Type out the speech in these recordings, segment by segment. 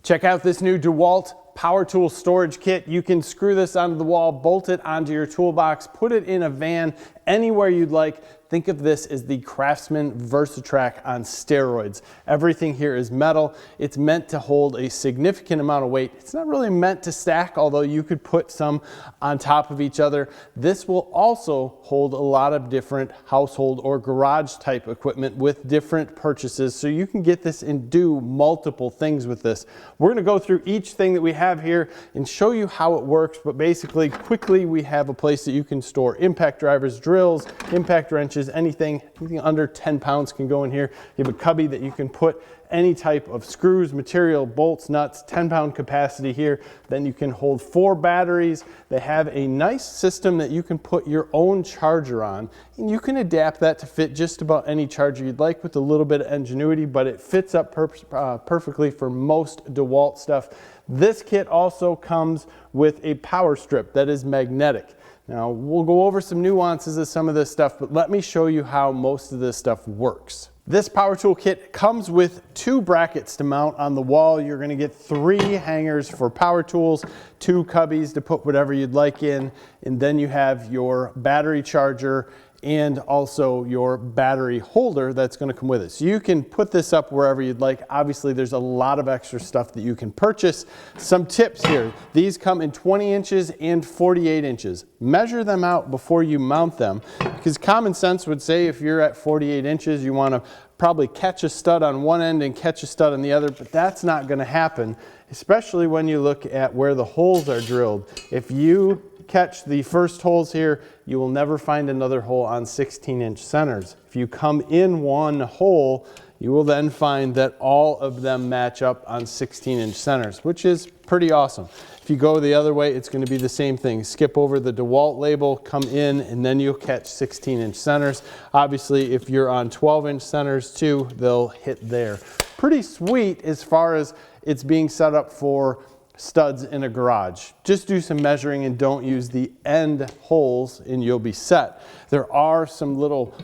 Check out this new DEWALT power tool storage kit. You can screw this onto the wall, bolt it onto your toolbox, put it in a van, anywhere you'd like. Think of this as the Craftsman VersaTrack on steroids. Everything here is metal. It's meant to hold a significant amount of weight. It's not really meant to stack, although you could put some on top of each other. This will also hold a lot of different household or garage type equipment with different purchases, so you can get this and do multiple things with this. We're going to go through each thing that we have here and show you how it works, but basically quickly we have a place that you can store impact drivers, drills, impact wrenches, anything under 10 pounds can go in here. You have a cubby that you can put any type of screws, material, bolts, nuts, 10-pound capacity here. Then you can hold 4 batteries. They have a nice system that you can put your own charger on, and you can adapt that to fit just about any charger you'd like with a little bit of ingenuity, but it fits up perfectly for most DEWALT stuff. This kit also comes with a power strip that is magnetic. Now, we'll go over some nuances of some of this stuff, but let me show you how most of this stuff works. This power tool kit comes with 2 brackets to mount on the wall. You're going to get 3 hangers for power tools, 2 cubbies to put whatever you'd like in, and then you have your battery charger and also your battery holder that's going to come with it. So you can put this up wherever you'd like. Obviously, there's a lot of extra stuff that you can purchase. Some tips here. These come in 20 inches and 48 inches. Measure them out before you mount them, because common sense would say if you're at 48 inches, you want to probably catch a stud on one end and catch a stud on the other, but that's not going to happen, especially when you look at where the holes are drilled. If you catch the first holes here, you will never find another hole on 16-inch centers. If you come in one hole, you will then find that all of them match up on 16-inch centers, which is pretty awesome. If you go the other way, it's going to be the same thing. Skip over the DEWALT label, come in, and then you'll catch 16-inch centers. Obviously, if you're on 12-inch centers too, they'll hit there. Pretty sweet as far as it's being set up for studs in a garage. Just do some measuring and don't use the end holes and you'll be set. There are some little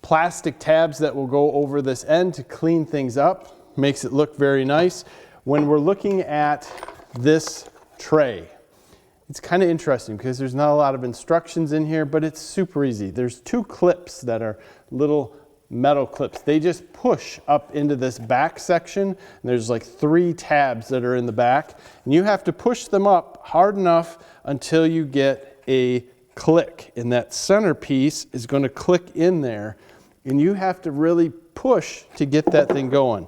plastic tabs that will go over this end to clean things up. Makes it look very nice. When we're looking at this tray, it's kind of interesting because there's not a lot of instructions in here, but it's super easy. There's 2 clips that are little metal clips. They just push up into this back section, and there's like 3 tabs that are in the back, and you have to push them up hard enough until you get a click, and that center piece is going to click in there, and you have to really push to get that thing going.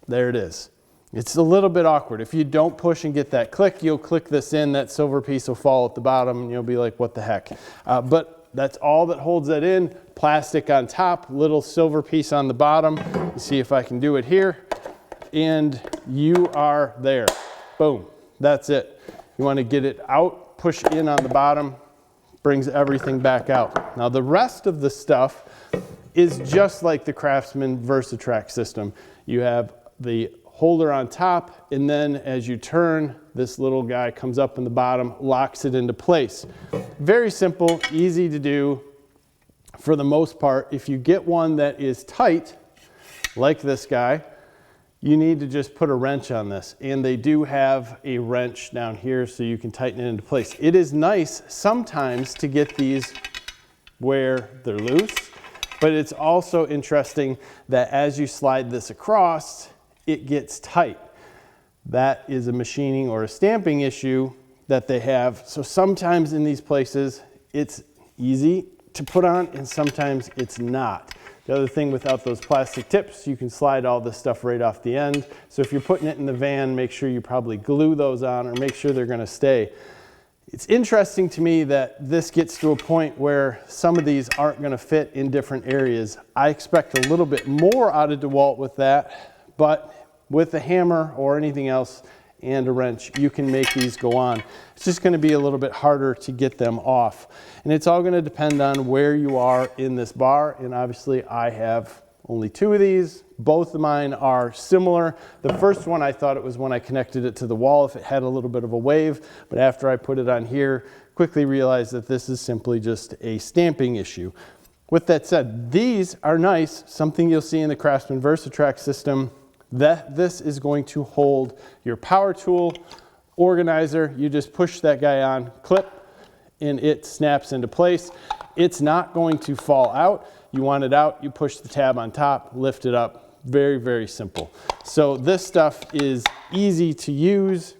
There it is. It's a little bit awkward. If you don't push and get that click, you'll click this in, that silver piece will fall at the bottom, and you'll be like, what the heck? But that's all that holds that in. Plastic on top, little silver piece on the bottom. Let's see if I can do it here. And you are there. Boom. That's it. You want to get it out, push in on the bottom, brings everything back out. Now the rest of the stuff is just like the Craftsman VersaTrack system. You have the holder on top, and then as you turn, this little guy comes up in the bottom, locks it into place. Very simple, easy to do for the most part. If you get one that is tight, like this guy, you need to just put a wrench on this. And they do have a wrench down here so you can tighten it into place. It is nice sometimes to get these where they're loose, but it's also interesting that as you slide this across, it gets tight. That is a machining or a stamping issue that they have. So sometimes in these places, it's easy to put on and sometimes it's not. The other thing, without those plastic tips, you can slide all this stuff right off the end. So if you're putting it in the van, make sure you probably glue those on or make sure they're gonna stay. It's interesting to me that this gets to a point where some of these aren't gonna fit in different areas. I expect a little bit more out of DEWALT with that, but with a hammer or anything else and a wrench, you can make these go on. It's just going to be a little bit harder to get them off. And it's all going to depend on where you are in this bar. And obviously I have only 2 of these. Both of mine are similar. The first one, I thought it was when I connected it to the wall if it had a little bit of a wave. But after I put it on here, quickly realized that this is simply just a stamping issue. With that said, these are nice. Something you'll see in the Craftsman VersaTrack system. This is going to hold your power tool organizer. You just push that guy on, clip, and it snaps into place. It's not going to fall out. You want it out, you push the tab on top, lift it up. Very, very simple. So this stuff is easy to use,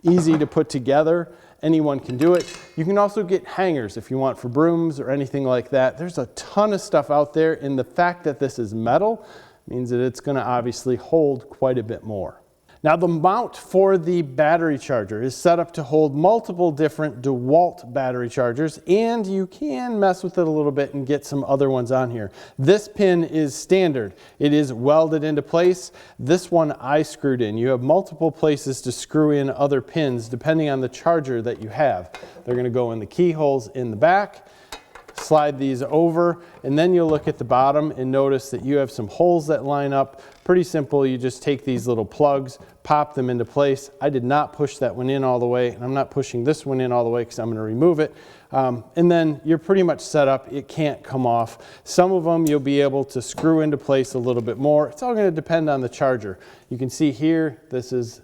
easy to put together. Anyone can do it. You can also get hangers if you want for brooms or anything like that. There's a ton of stuff out there, and the fact that this is metal means that it's going to obviously hold quite a bit more. Now the mount for the battery charger is set up to hold multiple different DEWALT battery chargers, and you can mess with it a little bit and get some other ones on here. This pin is standard. It is welded into place. This one I screwed in. You have multiple places to screw in other pins depending on the charger that you have. They're going to go in the keyholes in the back. Slide these over, and then you'll look at the bottom and notice that you have some holes that line up. Pretty simple. You just take these little plugs, pop them into place. I did not push that one in all the way, and I'm not pushing this one in all the way because I'm going to remove it. And then you're pretty much set up. It can't come off. Some of them you'll be able to screw into place a little bit more. It's all going to depend on the charger. You can see here, this is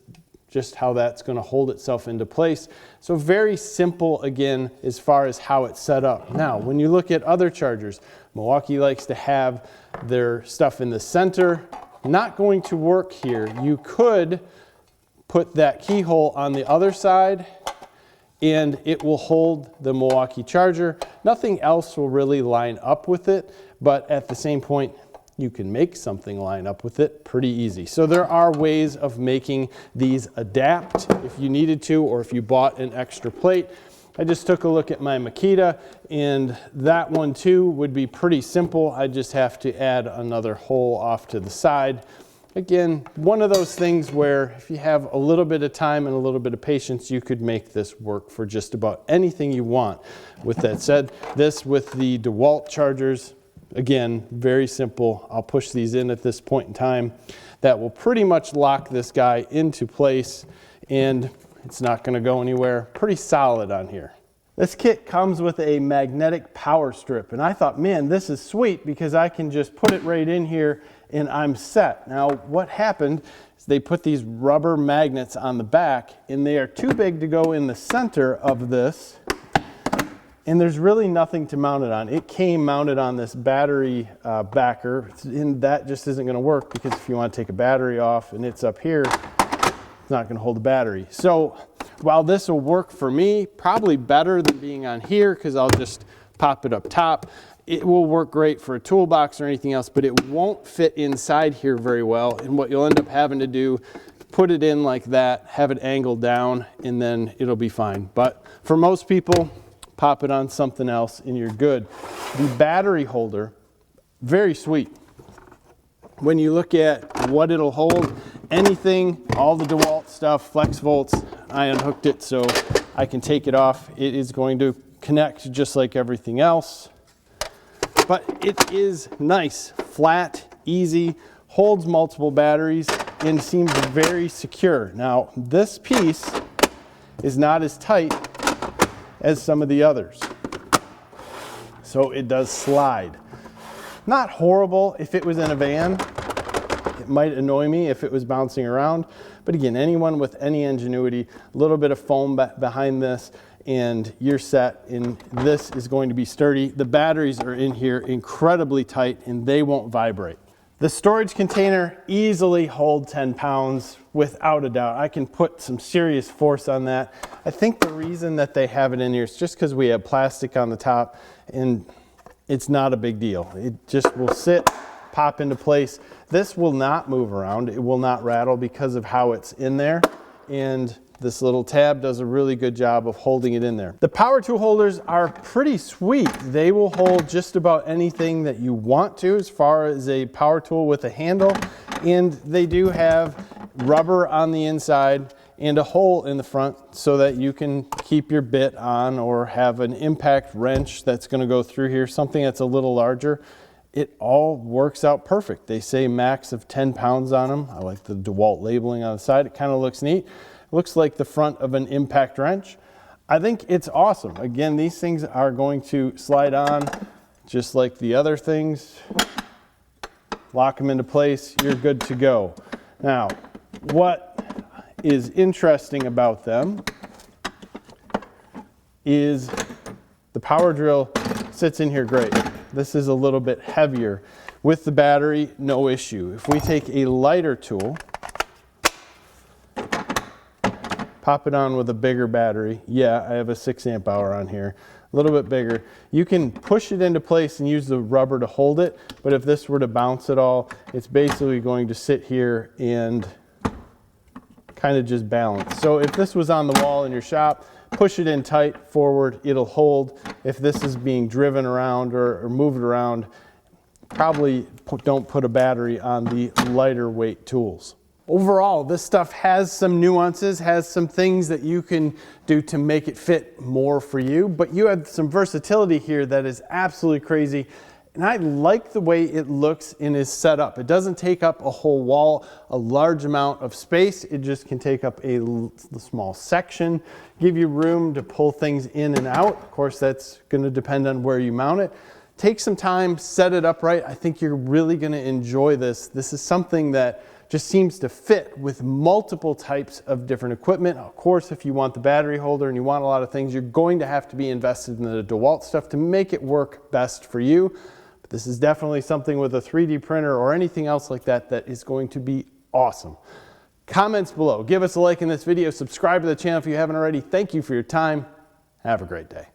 just how that's going to hold itself into place. So very simple again as far as how it's set up. Now when you look at other chargers, Milwaukee likes to have their stuff in the center. Not going to work here. You could put that keyhole on the other side and it will hold the Milwaukee charger. Nothing else will really line up with it, but at the same point you can make something line up with it pretty easy. So there are ways of making these adapt if you needed to, or if you bought an extra plate. I just took a look at my Makita, and that one too would be pretty simple. I just have to add another hole off to the side. Again, one of those things where if you have a little bit of time and a little bit of patience, you could make this work for just about anything you want. With that said, this with the DEWALT chargers, again, very simple. I'll push these in at this point in time. That will pretty much lock this guy into place, and it's not going to go anywhere. Pretty solid on here. This kit comes with a magnetic power strip, and I thought, man, this is sweet because I can just put it right in here and I'm set. Now, what happened is they put these rubber magnets on the back, and they are too big to go in the center of this. And there's really nothing to mount it on. It came mounted on this battery backer, and that just isn't going to work because if you want to take a battery off and it's up here, it's not going to hold the battery. So while this will work for me, probably better than being on here because I'll just pop it up top. It will work great for a toolbox or anything else, but it won't fit inside here very well. And what you'll end up having to do, put it in like that, have it angled down, and then it'll be fine. But for most people, pop it on something else and you're good. The battery holder, very sweet. When you look at what it'll hold, anything, all the DEWALT stuff, flex volts, I unhooked it so I can take it off. It is going to connect just like everything else. But it is nice, flat, easy, holds multiple batteries, and seems very secure. Now, this piece is not as tight as some of the others. So it does slide. Not horrible if it was in a van. It might annoy me if it was bouncing around. But again, anyone with any ingenuity, a little bit of foam behind this, and you're set, and this is going to be sturdy. The batteries are in here incredibly tight, and they won't vibrate. The storage container easily holds 10 pounds without a doubt. I can put some serious force on that. I think the reason that they have it in here is just because we have plastic on the top, and it's not a big deal. It just will sit, pop into place. This will not move around. It will not rattle because of how it's in there. And this little tab does a really good job of holding it in there. The power tool holders are pretty sweet. They will hold just about anything that you want to as far as a power tool with a handle. And they do have rubber on the inside and a hole in the front so that you can keep your bit on, or have an impact wrench that's going to go through here, something that's a little larger. It all works out perfect. They say max of 10 pounds on them. I like the DEWALT labeling on the side. It kind of looks neat. Looks like the front of an impact wrench. I think it's awesome. Again, these things are going to slide on just like the other things. Lock them into place, you're good to go. Now, what is interesting about them is the power drill sits in here great. This is a little bit heavier. With the battery, no issue. If we take a lighter tool, pop it on with a bigger battery. Yeah, I have a 6 amp hour on here. A little bit bigger. You can push it into place and use the rubber to hold it, but if this were to bounce at all, it's basically going to sit here and kind of just balance. So if this was on the wall in your shop, push it in tight, forward, it'll hold. If this is being driven around or moved around, probably don't put a battery on the lighter weight tools. Overall, this stuff has some nuances, has some things that you can do to make it fit more for you, but you have some versatility here that is absolutely crazy. And I like the way it looks and is set up. It doesn't take up a whole wall, a large amount of space. It just can take up a small section, give you room to pull things in and out. Of course, that's gonna depend on where you mount it. Take some time, set it up right. I think you're really gonna enjoy this. This is something that just seems to fit with multiple types of different equipment. Of course, if you want the battery holder and you want a lot of things, you're going to have to be invested in the DEWALT stuff to make it work best for you. But this is definitely something with a 3D printer or anything else like that that is going to be awesome. Comments below. Give us a like in this video. Subscribe to the channel if you haven't already. Thank you for your time. Have a great day.